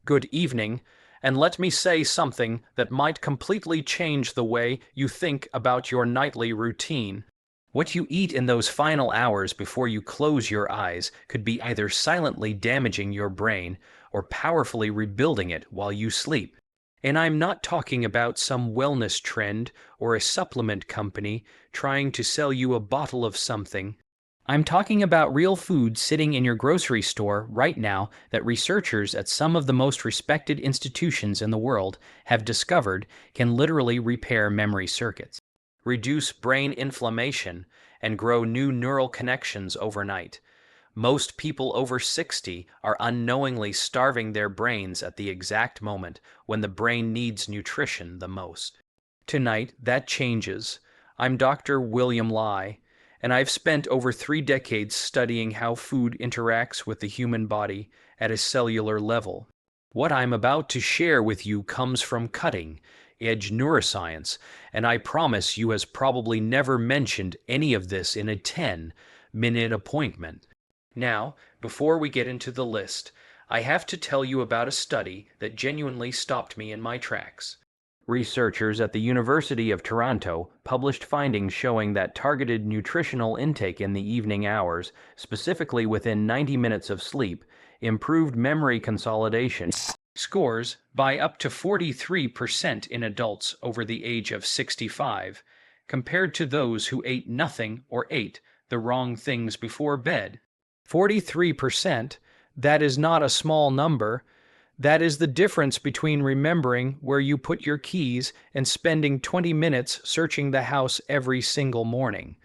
good evening, and let me say something that might completely change the way you think about your nightly routine. What you eat in those final hours before you close your eyes could be either silently damaging your brain or powerfully rebuilding it while you sleep. And I'm not talking about some wellness trend or a supplement company trying to sell you a bottle of something. I'm talking about real food sitting in your grocery store right now that researchers at some of the most respected institutions in the world have discovered can literally repair memory circuits, reduce brain inflammation, and grow new neural connections overnight. Most people over 60 are unknowingly starving their brains at the exact moment when the brain needs nutrition the most. Tonight, that changes. I'm Dr. William Lai, and I've spent over 3 decades studying how food interacts with the human body at a cellular level. What I'm about to share with you comes from cutting-edge neuroscience, and I promise you has probably never mentioned any of this in a 10-minute appointment. Now, before we get into the list, I have to tell you about a study that genuinely stopped me in my tracks. Researchers at the University of Toronto published findings showing that targeted nutritional intake in the evening hours, specifically within 90 minutes of sleep, improved memory consolidation scores by up to 43% in adults over the age of 65, compared to those who ate nothing or ate the wrong things before bed. 43%, that is not a small number. That is the difference between remembering where you put your keys and spending 20 minutes searching the house every single morning.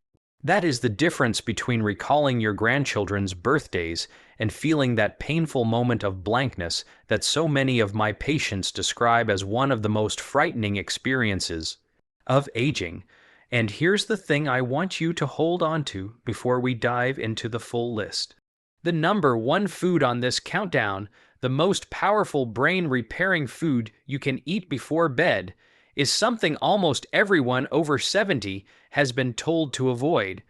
That is the difference between recalling your grandchildren's birthdays and feeling that painful moment of blankness that so many of my patients describe as one of the most frightening experiences of aging. And here's the thing I want you to hold on to before we dive into the full list. The number one food on this countdown, the most powerful brain-repairing food you can eat before bed, is something almost everyone over 70 has been told to avoid.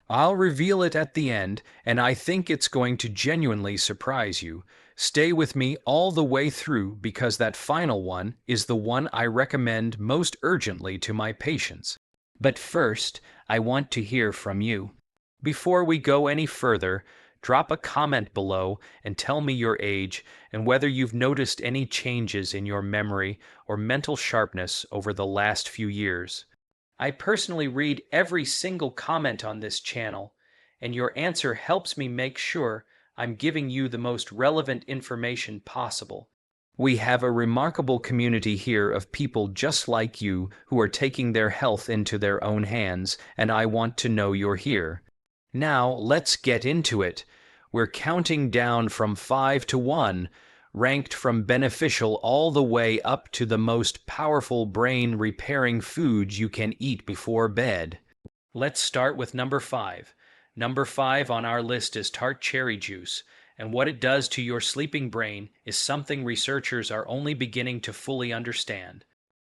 I'll reveal it at the end, and I think it's going to genuinely surprise you. Stay with me all the way through because that final one is the one I recommend most urgently to my patients. But first, I want to hear from you. Before we go any further, drop a comment below and tell me your age and whether you've noticed any changes in your memory or mental sharpness over the last few years. I personally read every single comment on this channel, and your answer helps me make sure I'm giving you the most relevant information possible. We have a remarkable community here of people just like you who are taking their health into their own hands, and I want to know you're here. Now, let's get into it. We're counting down from 5 to 1, ranked from beneficial all the way up to the most powerful brain-repairing foods you can eat before bed. Let's start with number 5. Number 5 on our list is tart cherry juice, and what it does to your sleeping brain is something researchers are only beginning to fully understand.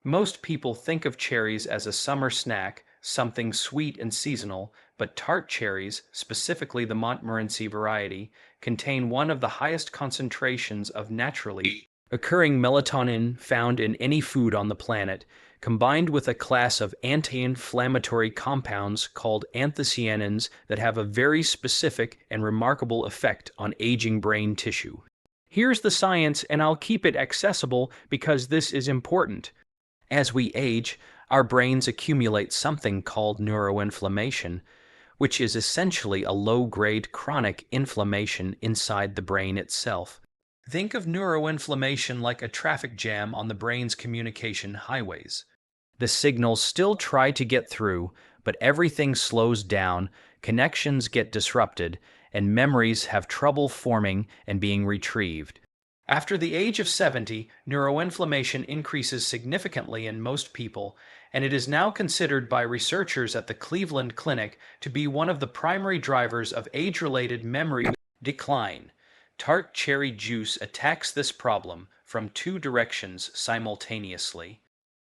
Most people think of cherries as a summer snack, something sweet and seasonal, but tart cherries, specifically the Montmorency variety, contain one of the highest concentrations of naturally occurring melatonin found in any food on the planet, combined with a class of anti-inflammatory compounds called anthocyanins that have a very specific and remarkable effect on aging brain tissue. Here's the science, and I'll keep it accessible because this is important. As we age, our brains accumulate something called neuroinflammation, which is essentially a low-grade chronic inflammation inside the brain itself. Think of neuroinflammation like a traffic jam on the brain's communication highways. The signals still try to get through, but everything slows down, connections get disrupted, and memories have trouble forming and being retrieved. After the age of 70, neuroinflammation increases significantly in most people, and it is now considered by researchers at the Cleveland Clinic to be one of the primary drivers of age-related memory decline. Tart cherry juice attacks this problem from 2 directions simultaneously.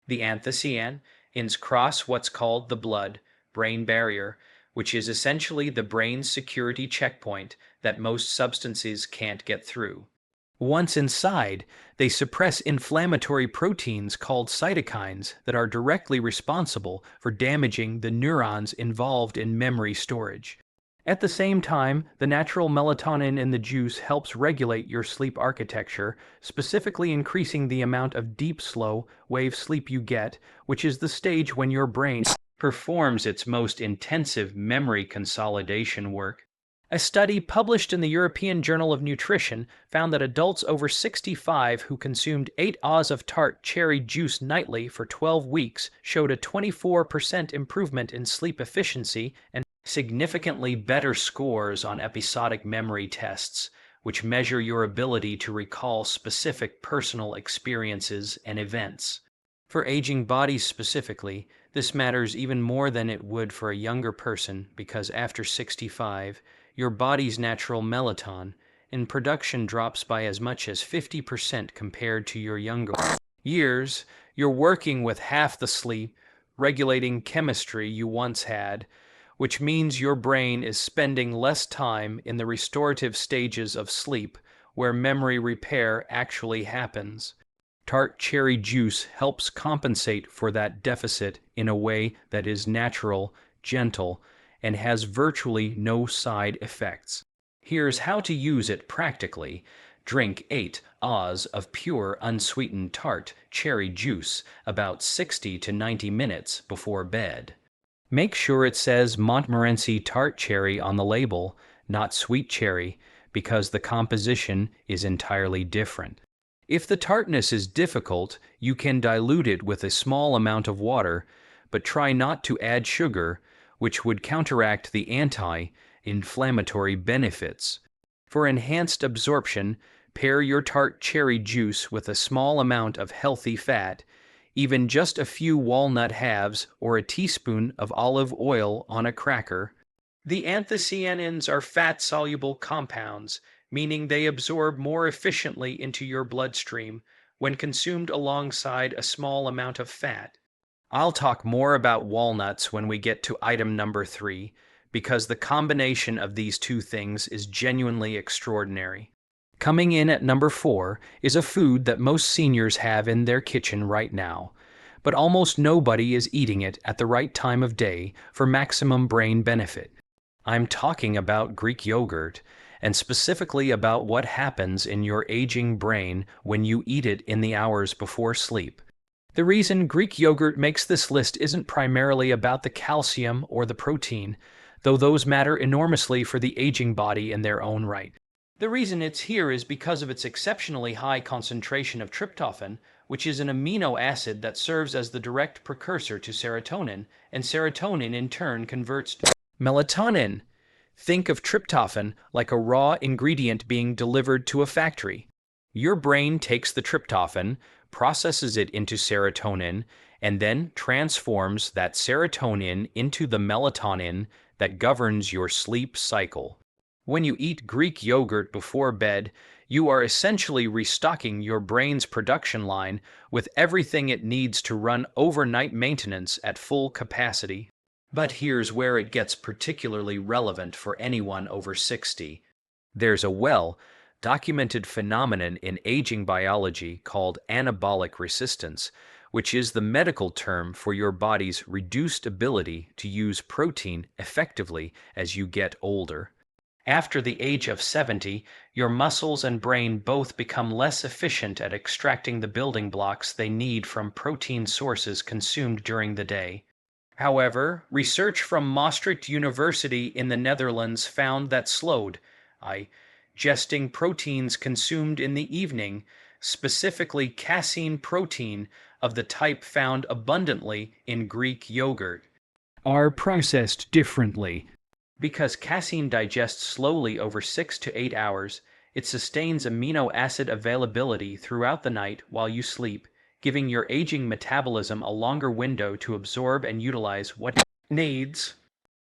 The anthocyanins cross what's called the blood-brain barrier, which is essentially the brain's security checkpoint that most substances can't get through. Once inside, they suppress inflammatory proteins called cytokines that are directly responsible for damaging the neurons involved in memory storage. At the same time, the natural melatonin in the juice helps regulate your sleep architecture, specifically increasing the amount of deep slow wave sleep you get, which is the stage when your brain performs its most intensive memory consolidation work. A study published in the European Journal of Nutrition found that adults over 65 who consumed 8 Oz of tart cherry juice nightly for 12 weeks showed a 24% improvement in sleep efficiency and significantly better scores on episodic memory tests, which measure your ability to recall specific personal experiences and events. For aging bodies specifically, this matters even more than it would for a younger person because after 65, your body's natural melatonin in production drops by as much as 50% compared to your younger years. You're working with half the sleep, regulating chemistry you once had, which means your brain is spending less time in the restorative stages of sleep where memory repair actually happens. Tart cherry juice helps compensate for that deficit in a way that is natural, gentle, and has virtually no side effects. Here's how to use it practically. Drink 8 Oz of pure unsweetened tart cherry juice about 60 to 90 minutes before bed. Make sure it says Montmorency tart cherry on the label, not sweet cherry, because the composition is entirely different. If the tartness is difficult, you can dilute it with a small amount of water, but try not to add sugar, which would counteract the anti-inflammatory benefits. For enhanced absorption, pair your tart cherry juice with a small amount of healthy fat, even just a few walnut halves or a teaspoon of olive oil on a cracker. The anthocyanins are fat-soluble compounds, meaning they absorb more efficiently into your bloodstream when consumed alongside a small amount of fat. I'll talk more about walnuts when we get to item number 3, because the combination of these two things is genuinely extraordinary. Coming in at number 4 is a food that most seniors have in their kitchen right now, but almost nobody is eating it at the right time of day for maximum brain benefit. I'm talking about Greek yogurt, and specifically about what happens in your aging brain when you eat it in the hours before sleep. The reason Greek yogurt makes this list isn't primarily about the calcium or the protein, though those matter enormously for the aging body in their own right. The reason it's here is because of its exceptionally high concentration of tryptophan, which is an amino acid that serves as the direct precursor to serotonin, and serotonin in turn converts to melatonin. Think of tryptophan like a raw ingredient being delivered to a factory. Your brain takes the tryptophan, processes it into serotonin, and then transforms that serotonin into the melatonin that governs your sleep cycle. When you eat Greek yogurt before bed, you are essentially restocking your brain's production line with everything it needs to run overnight maintenance at full capacity. But here's where it gets particularly relevant for anyone over 60. There's a well-documented phenomenon in aging biology called anabolic resistance, which is the medical term for your body's reduced ability to use protein effectively as you get older. After the age of 70, your muscles and brain both become less efficient at extracting the building blocks they need from protein sources consumed during the day. However, research from Maastricht University in the Netherlands found that slowed, digesting proteins consumed in the evening, specifically casein protein of the type found abundantly in Greek yogurt, are processed differently. Because casein digests slowly over 6 to 8 hours, it sustains amino acid availability throughout the night while you sleep, giving your aging metabolism a longer window to absorb and utilize what it needs.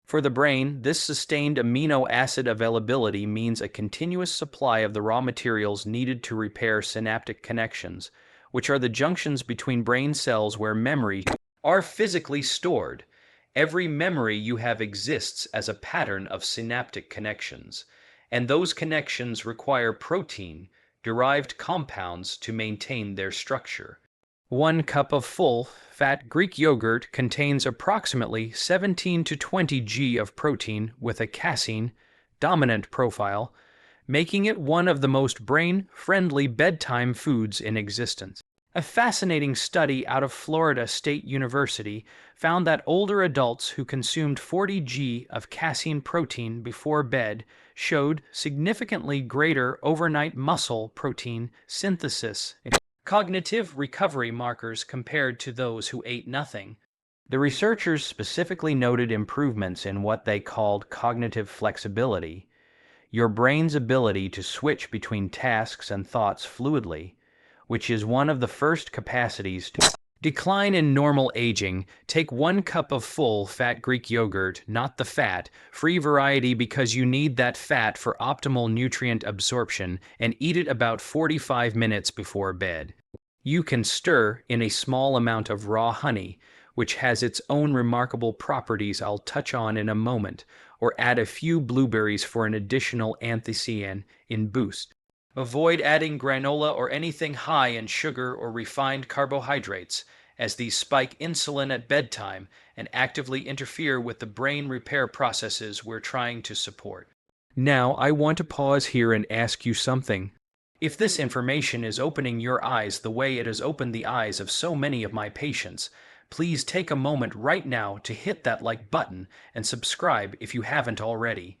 For the brain, this sustained amino acid availability means a continuous supply of the raw materials needed to repair synaptic connections, which are the junctions between brain cells where memory are physically stored. Every memory you have exists as a pattern of synaptic connections, and those connections require protein derived compounds to maintain their structure. 1 cup of full-fat Greek yogurt contains approximately 17 to 20 g of protein with a casein dominant profile, making it one of the most brain-friendly bedtime foods in existence. A fascinating study out of Florida State University found that older adults who consumed 40 g of casein protein before bed showed significantly greater overnight muscle protein synthesis and cognitive recovery markers compared to those who ate nothing. The researchers specifically noted improvements in what they called cognitive flexibility, your brain's ability to switch between tasks and thoughts fluidly, which is one of the first capacities to decline in normal aging. Take 1 cup of full-fat Greek yogurt, not the fat-free variety because you need that fat for optimal nutrient absorption, and eat it about 45 minutes before bed. You can stir in a small amount of raw honey, which has its own remarkable properties I'll touch on in a moment, or add a few blueberries for an additional antioxidant in boost. Avoid adding granola or anything high in sugar or refined carbohydrates, as these spike insulin at bedtime and actively interfere with the brain repair processes we're trying to support. Now, I want to pause here and ask you something. If this information is opening your eyes the way it has opened the eyes of so many of my patients, please take a moment right now to hit that like button and subscribe if you haven't already.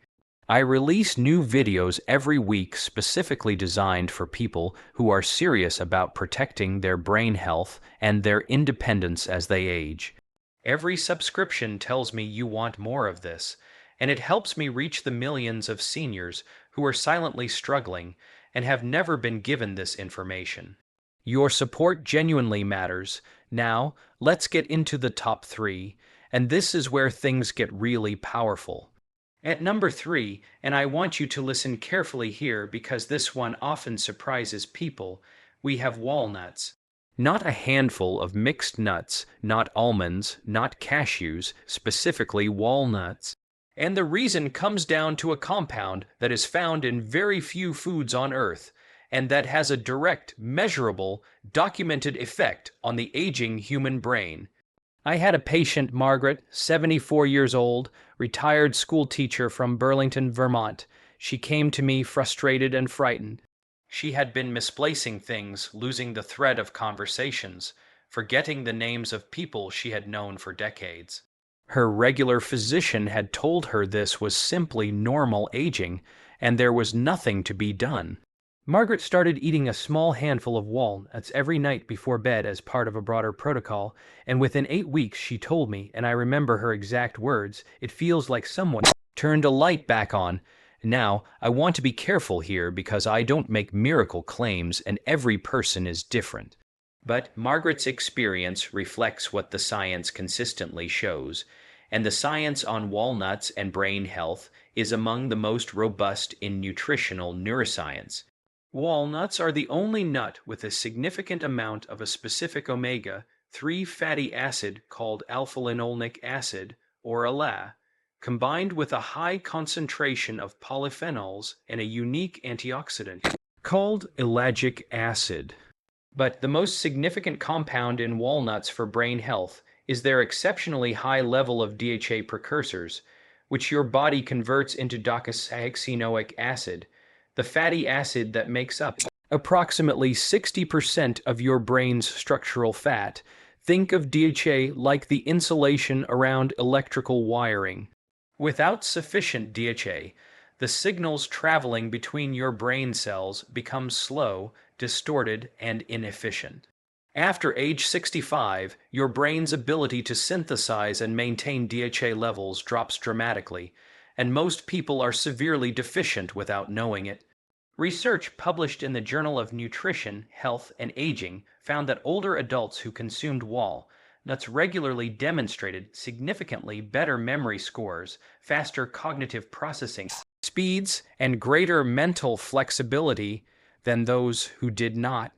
I release new videos every week specifically designed for people who are serious about protecting their brain health and their independence as they age. Every subscription tells me you want more of this, and it helps me reach the millions of seniors who are silently struggling and have never been given this information. Your support genuinely matters. Now, let's get into the top 3, and this is where things get really powerful. At number 3, and I want you to listen carefully here because this one often surprises people, we have walnuts. Not a handful of mixed nuts, not almonds, not cashews, specifically walnuts. And the reason comes down to a compound that is found in very few foods on Earth, and that has a direct, measurable, documented effect on the aging human brain. I had a patient, Margaret, 74 years old, retired school teacher from Burlington, Vermont. She came to me frustrated and frightened. She had been misplacing things, losing the thread of conversations, forgetting the names of people she had known for decades. Her regular physician had told her this was simply normal aging, and there was nothing to be done. Margaret started eating a small handful of walnuts every night before bed as part of a broader protocol, and within 8 weeks she told me, and I remember her exact words, "It feels like someone turned a light back on." Now, I want to be careful here because I don't make miracle claims and every person is different. But Margaret's experience reflects what the science consistently shows, and the science on walnuts and brain health is among the most robust in nutritional neuroscience. Walnuts are the only nut with a significant amount of a specific omega-3 fatty acid called alpha-linolenic acid, or ALA, combined with a high concentration of polyphenols and a unique antioxidant called ellagic acid. But the most significant compound in walnuts for brain health is their exceptionally high level of DHA precursors, which your body converts into docosahexaenoic acid, the fatty acid that makes up approximately 60% of your brain's structural fat. Think of DHA like the insulation around electrical wiring. Without sufficient DHA, the signals traveling between your brain cells become slow, distorted, and inefficient. After age 65, your brain's ability to synthesize and maintain DHA levels drops dramatically, and most people are severely deficient without knowing it. Research published in the Journal of Nutrition, Health, and Aging found that older adults who consumed walnuts regularly demonstrated significantly better memory scores, faster cognitive processing speeds, and greater mental flexibility than those who did not.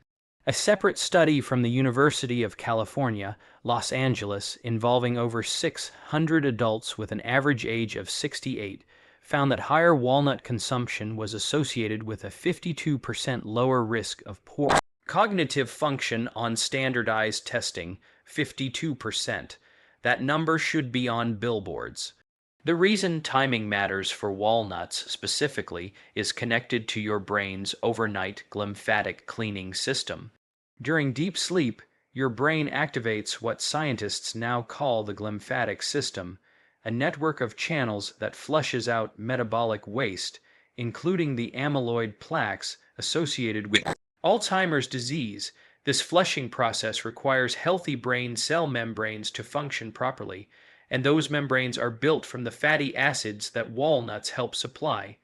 A separate study from the University of California, Los Angeles, involving over 600 adults with an average age of 68, found that higher walnut consumption was associated with a 52% lower risk of poor cognitive function on standardized testing, 52%. That number should be on billboards. The reason timing matters for walnuts specifically is connected to your brain's overnight glymphatic cleaning system. During deep sleep, your brain activates what scientists now call the glymphatic system, a network of channels that flushes out metabolic waste, including the amyloid plaques associated with Alzheimer's disease. This flushing process requires healthy brain cell membranes to function properly, and those membranes are built from the fatty acids that walnuts help supply.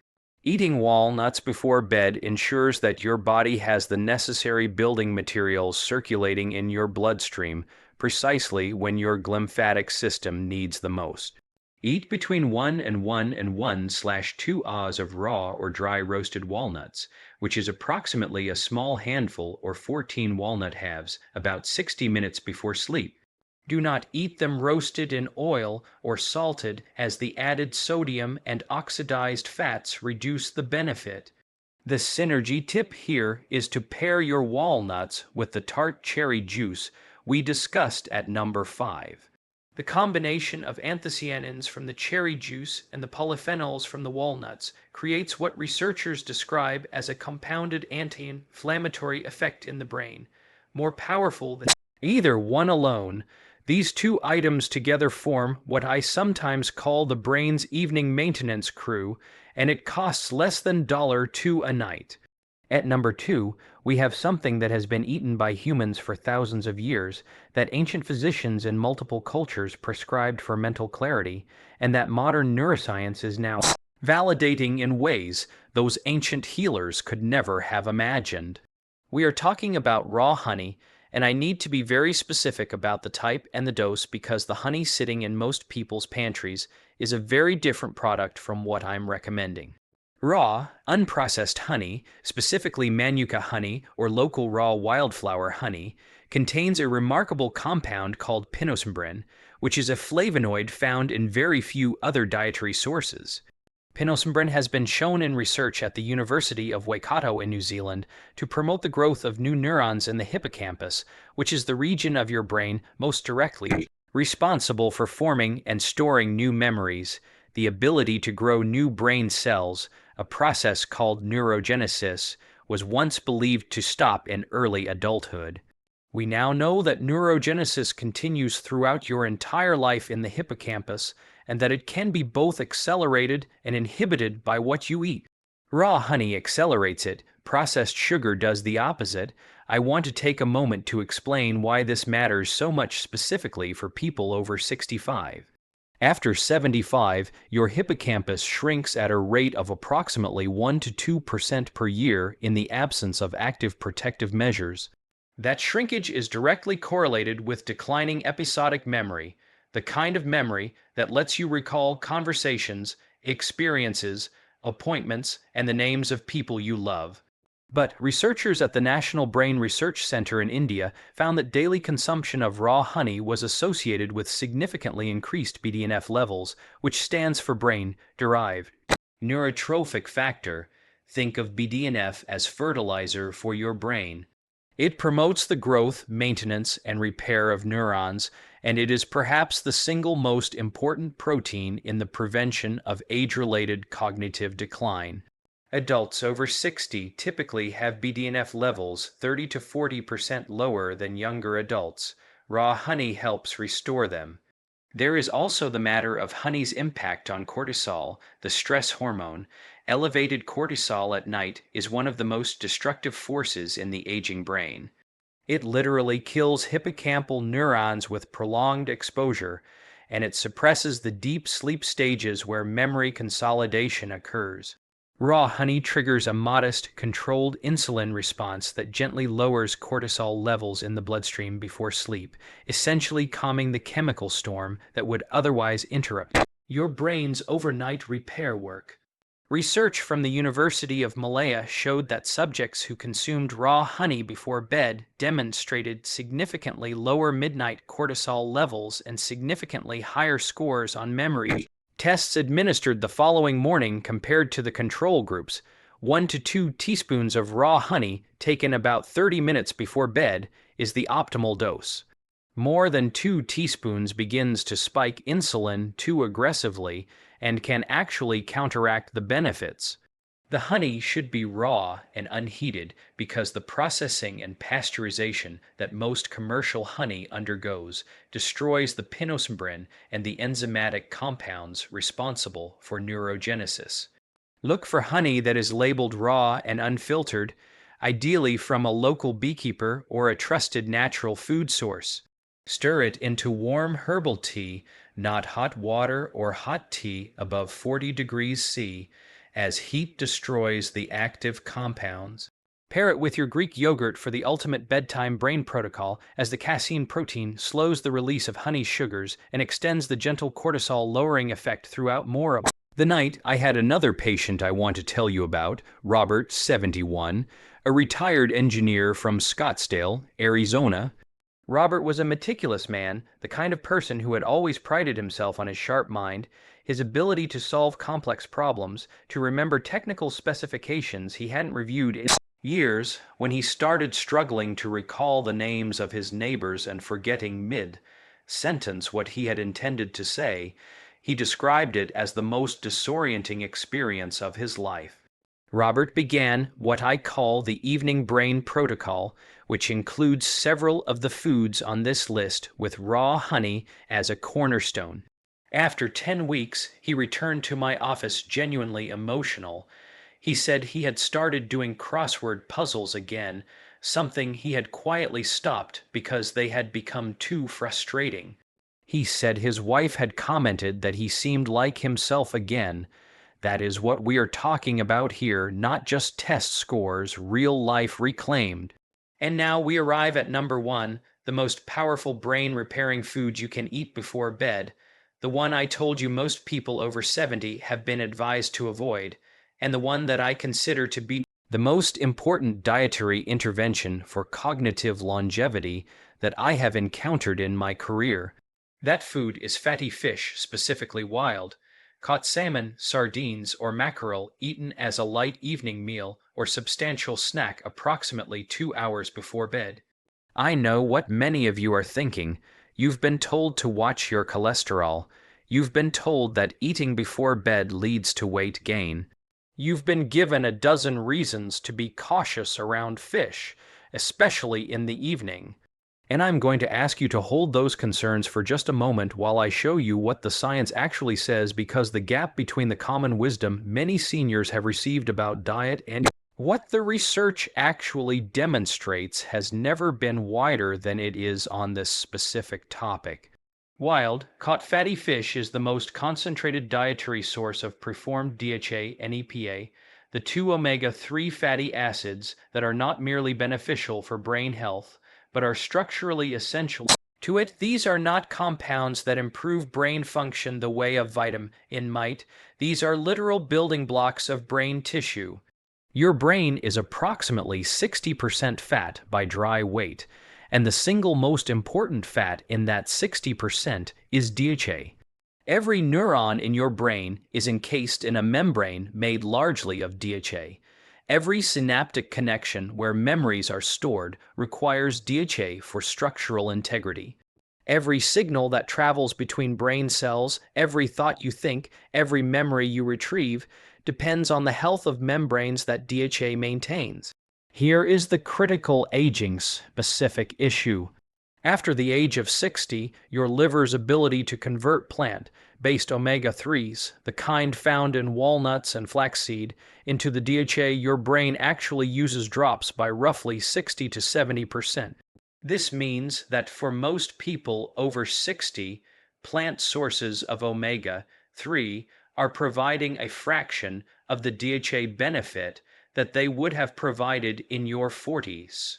Eating walnuts before bed ensures that your body has the necessary building materials circulating in your bloodstream precisely when your glymphatic system needs the most. Eat between 1 and 1/2 oz of raw or dry roasted walnuts, which is approximately a small handful or 14 walnut halves, about 60 minutes before sleep. Do not eat them roasted in oil or salted, as the added sodium and oxidized fats reduce the benefit. The synergy tip here is to pair your walnuts with the tart cherry juice we discussed at number 5. The combination of anthocyanins from the cherry juice and the polyphenols from the walnuts creates what researchers describe as a compounded anti-inflammatory effect in the brain, more powerful than either one alone. These two items together form what I sometimes call the brain's evening maintenance crew, and it costs less than $2 a night. At number 2, we have something that has been eaten by humans for thousands of years, that ancient physicians in multiple cultures prescribed for mental clarity, and that modern neuroscience is now validating in ways those ancient healers could never have imagined. We are talking about raw honey, and I need to be very specific about the type and the dose because the honey sitting in most people's pantries is a very different product from what I'm recommending. Raw, unprocessed honey, specifically Manuka honey or local raw wildflower honey, contains a remarkable compound called pinosembrin, which is a flavonoid found in very few other dietary sources. Pinosembrin has been shown in research at the University of Waikato in New Zealand to promote the growth of new neurons in the hippocampus, which is the region of your brain most directly responsible for forming and storing new memories. The ability to grow new brain cells, a process called neurogenesis, was once believed to stop in early adulthood. We now know that neurogenesis continues throughout your entire life in the hippocampus, and that it can be both accelerated and inhibited by what you eat. Raw honey accelerates it, processed sugar does the opposite. I want to take a moment to explain why this matters so much specifically for people over 65. After 75, your hippocampus shrinks at a rate of approximately 1 to 2% per year in the absence of active protective measures. That shrinkage is directly correlated with declining episodic memory, the kind of memory that lets you recall conversations, experiences, appointments, and the names of people you love. But researchers at the National Brain Research Center in India found that daily consumption of raw honey was associated with significantly increased BDNF levels, which stands for brain-derived neurotrophic factor. Think of BDNF as fertilizer for your brain. It promotes the growth, maintenance, and repair of neurons, and it is perhaps the single most important protein in the prevention of age-related cognitive decline. Adults over 60 typically have BDNF levels 30 to 40% lower than younger adults. Raw honey helps restore them. There is also the matter of honey's impact on cortisol, the stress hormone. Elevated cortisol at night is one of the most destructive forces in the aging brain. It literally kills hippocampal neurons with prolonged exposure, and it suppresses the deep sleep stages where memory consolidation occurs. Raw honey triggers a modest, controlled insulin response that gently lowers cortisol levels in the bloodstream before sleep, essentially calming the chemical storm that would otherwise interrupt your brain's overnight repair work. Research from the University of Malaya showed that subjects who consumed raw honey before bed demonstrated significantly lower midnight cortisol levels and significantly higher scores on memory Tests administered the following morning compared to the control groups. 1 to 2 teaspoons of raw honey taken about 30 minutes before bed is the optimal dose. More than 2 teaspoons begins to spike insulin too aggressively and can actually counteract the benefits. The honey should be raw and unheated because the processing and pasteurization that most commercial honey undergoes destroys the pinosembrin and the enzymatic compounds responsible for neurogenesis. Look for honey that is labeled raw and unfiltered, ideally from a local beekeeper or a trusted natural food source. Stir it into warm herbal tea, not hot water or hot tea above 40 degrees C, as heat destroys the active compounds. Pair it with your Greek yogurt for the ultimate bedtime brain protocol, as the casein protein slows the release of honey sugars and extends the gentle cortisol-lowering effect throughout more of the night. I had another patient I want to tell you about, Robert, 71, a retired engineer from Scottsdale, Arizona. Robert was a meticulous man, the kind of person who had always prided himself on his sharp mind, his ability to solve complex problems, to remember technical specifications he hadn't reviewed in years. When he started struggling to recall the names of his neighbors and forgetting mid-sentence what he had intended to say, he described it as the most disorienting experience of his life. Robert began what I call the evening brain protocol, which includes several of the foods on this list with raw honey as a cornerstone. After 10 weeks, he returned to my office genuinely emotional. He said he had started doing crossword puzzles again, something he had quietly stopped because they had become too frustrating. He said his wife had commented that he seemed like himself again. That is what we are talking about here, not just test scores, real life reclaimed. And now we arrive at number 1, the most powerful brain-repairing food you can eat before bed, the one I told you most people over 70 have been advised to avoid, and the one that I consider to be the most important dietary intervention for cognitive longevity that I have encountered in my career. That food is fatty fish, specifically wild, caught salmon, sardines, or mackerel eaten as a light evening meal or substantial snack approximately 2 hours before bed. I know what many of you are thinking. You've been told to watch your cholesterol. You've been told that eating before bed leads to weight gain. You've been given a dozen reasons to be cautious around fish, especially in the evening. And I'm going to ask you to hold those concerns for just a moment while I show you what the science actually says, because the gap between the common wisdom many seniors have received about diet and what the research actually demonstrates has never been wider than it is on this specific topic. Wild, caught fatty fish is the most concentrated dietary source of preformed DHA and EPA, the 2 omega-3 fatty acids that are not merely beneficial for brain health, but are structurally essential to it. These are not compounds that improve brain function the way a vitamin might. These are literal building blocks of brain tissue. Your brain is approximately 60% fat by dry weight, and the single most important fat in that 60% is DHA. Every neuron in your brain is encased in a membrane made largely of DHA. Every synaptic connection where memories are stored requires DHA for structural integrity. Every signal that travels between brain cells, every thought you think, every memory you retrieve, depends on the health of membranes that DHA maintains. Here is the critical aging-specific issue. After the age of 60, your liver's ability to convert plant-based omega-3s, the kind found in walnuts and flaxseed, into the DHA your brain actually uses drops by roughly 60 to 70%. This means that for most people over 60, plant sources of omega-3 are providing a fraction of the DHA benefit that they would have provided in your 40s.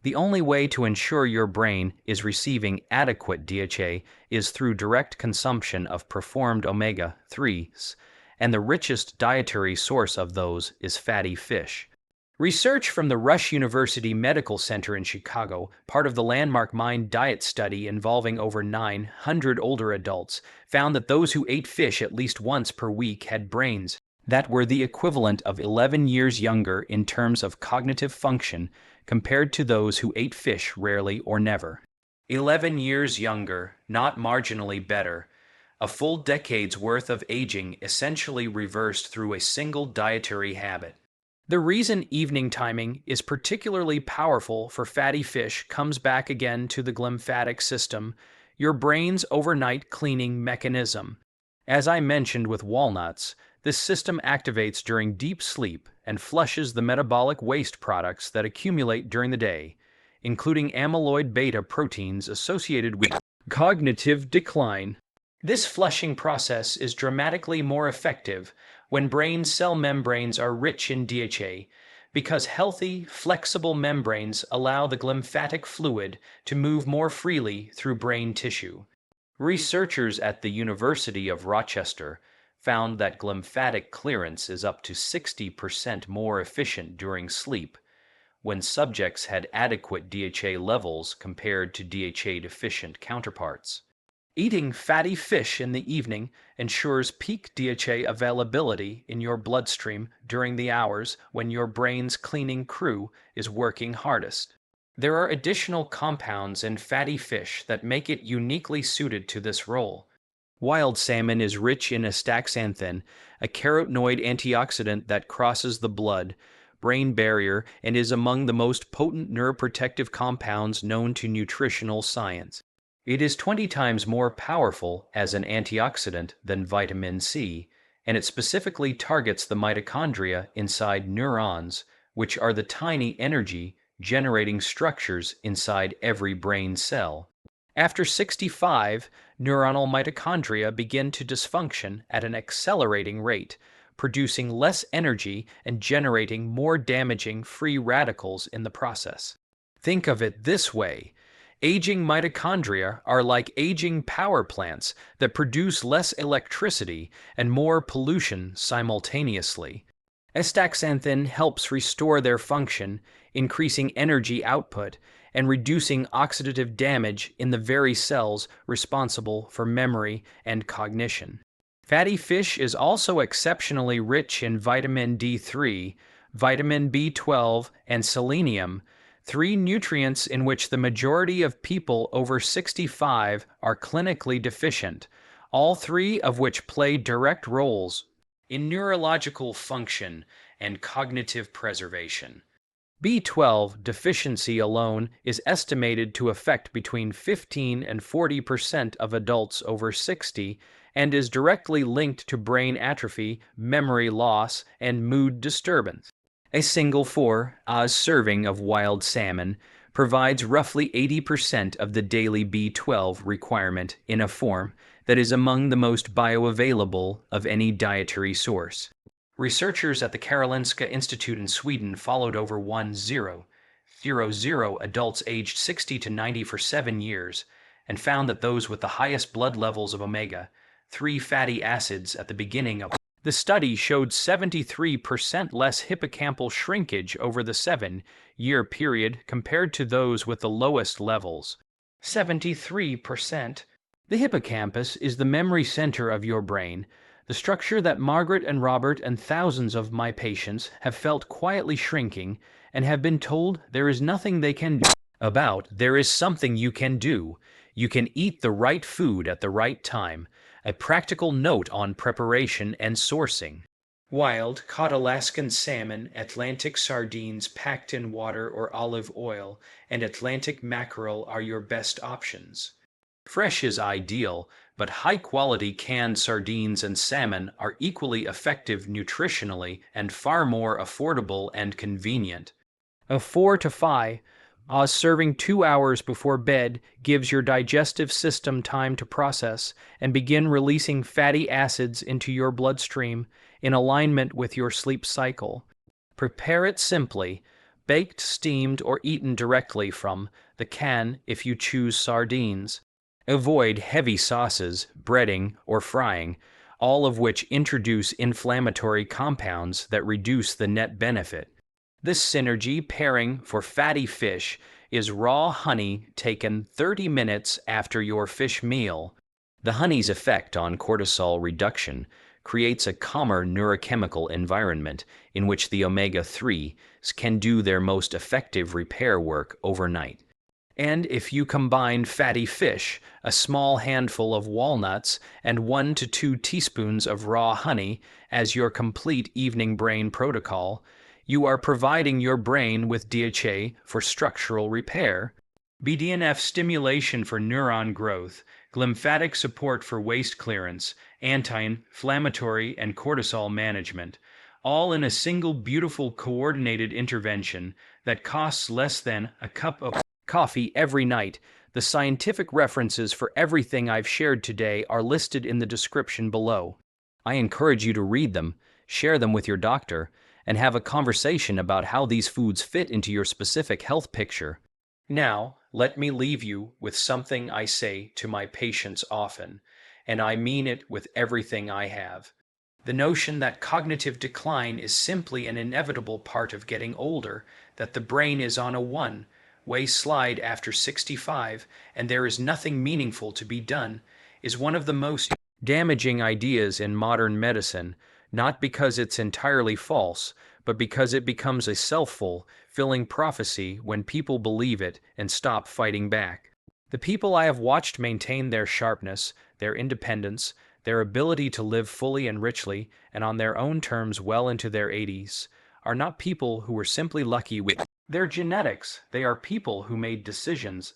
The only way to ensure your brain is receiving adequate DHA is through direct consumption of preformed omega-3s, and the richest dietary source of those is fatty fish. Research from the Rush University Medical Center in Chicago, part of the landmark Mind Diet study involving over 900 older adults, found that those who ate fish at least once per week had brains that were the equivalent of 11 years younger in terms of cognitive function compared to those who ate fish rarely or never. 11 years younger, not marginally better. A full decade's worth of aging essentially reversed through a single dietary habit. The reason evening timing is particularly powerful for fatty fish comes back again to the glymphatic system, your brain's overnight cleaning mechanism. As I mentioned with walnuts, this system activates during deep sleep and flushes the metabolic waste products that accumulate during the day, including amyloid beta proteins associated with cognitive decline. This flushing process is dramatically more effective when brain cell membranes are rich in DHA, because healthy, flexible membranes allow the glymphatic fluid to move more freely through brain tissue. Researchers at the University of Rochester found that glymphatic clearance is up to 60% more efficient during sleep when subjects had adequate DHA levels compared to DHA-deficient counterparts. Eating fatty fish in the evening ensures peak DHA availability in your bloodstream during the hours when your brain's cleaning crew is working hardest. There are additional compounds in fatty fish that make it uniquely suited to this role. Wild salmon is rich in astaxanthin, a carotenoid antioxidant that crosses the blood-brain barrier and is among the most potent neuroprotective compounds known to nutritional science. It is 20 times more powerful as an antioxidant than vitamin C, and it specifically targets the mitochondria inside neurons, which are the tiny energy-generating structures inside every brain cell. After 65, neuronal mitochondria begin to dysfunction at an accelerating rate, producing less energy and generating more damaging free radicals in the process. Think of it this way. Aging mitochondria are like aging power plants that produce less electricity and more pollution simultaneously. Astaxanthin helps restore their function, increasing energy output and reducing oxidative damage in the very cells responsible for memory and cognition. Fatty fish is also exceptionally rich in vitamin D3, vitamin B12, and selenium, 3 nutrients in which the majority of people over 65 are clinically deficient, all 3 of which play direct roles in neurological function and cognitive preservation. B12 deficiency alone is estimated to affect between 15 and 40% of adults over 60 and is directly linked to brain atrophy, memory loss, and mood disturbance. A single 4-oz serving of wild salmon provides roughly 80% of the daily B12 requirement in a form that is among the most bioavailable of any dietary source. Researchers at the Karolinska Institute in Sweden followed over 1,000 adults aged 60 to 90 for 7 years and found that those with the highest blood levels of omega-3 fatty acids at the beginning of the study showed 73% less hippocampal shrinkage over the 7-year period compared to those with the lowest levels. 73%. The hippocampus is the memory center of your brain, the structure that Margaret and Robert and thousands of my patients have felt quietly shrinking and have been told there is nothing they can do about. There is something you can do. You can eat the right food at the right time. A practical note on preparation and sourcing. Wild, caught Alaskan salmon, Atlantic sardines packed in water or olive oil, and Atlantic mackerel are your best options. Fresh is ideal, but high-quality canned sardines and salmon are equally effective nutritionally and far more affordable and convenient. A 4 to 5-oz serving 2 hours before bed gives your digestive system time to process and begin releasing fatty acids into your bloodstream in alignment with your sleep cycle. Prepare it simply, baked, steamed, or eaten directly from the can if you choose sardines. Avoid heavy sauces, breading, or frying, all of which introduce inflammatory compounds that reduce the net benefit. This synergy pairing for fatty fish is raw honey taken 30 minutes after your fish meal. The honey's effect on cortisol reduction creates a calmer neurochemical environment in which the omega-3s can do their most effective repair work overnight. And if you combine fatty fish, a small handful of walnuts, and 1 to 2 teaspoons of raw honey as your complete evening brain protocol, you are providing your brain with DHA for structural repair, BDNF stimulation for neuron growth, glymphatic support for waste clearance, anti-inflammatory and cortisol management, all in a single beautiful coordinated intervention that costs less than a cup of coffee every night. The scientific references for everything I've shared today are listed in the description below. I encourage you to read them, share them with your doctor, and have a conversation about how these foods fit into your specific health picture. Now, let me leave you with something I say to my patients often, and I mean it with everything I have. The notion that cognitive decline is simply an inevitable part of getting older, that the brain is on a one-way slide after 65, and there is nothing meaningful to be done, is one of the most damaging ideas in modern medicine, not because it's entirely false, but because it becomes a self-fulfilling prophecy when people believe it and stop fighting back. The people I have watched maintain their sharpness, their independence, their ability to live fully and richly, and on their own terms well into their 80s, are not people who were simply lucky with their genetics. They are people who made decisions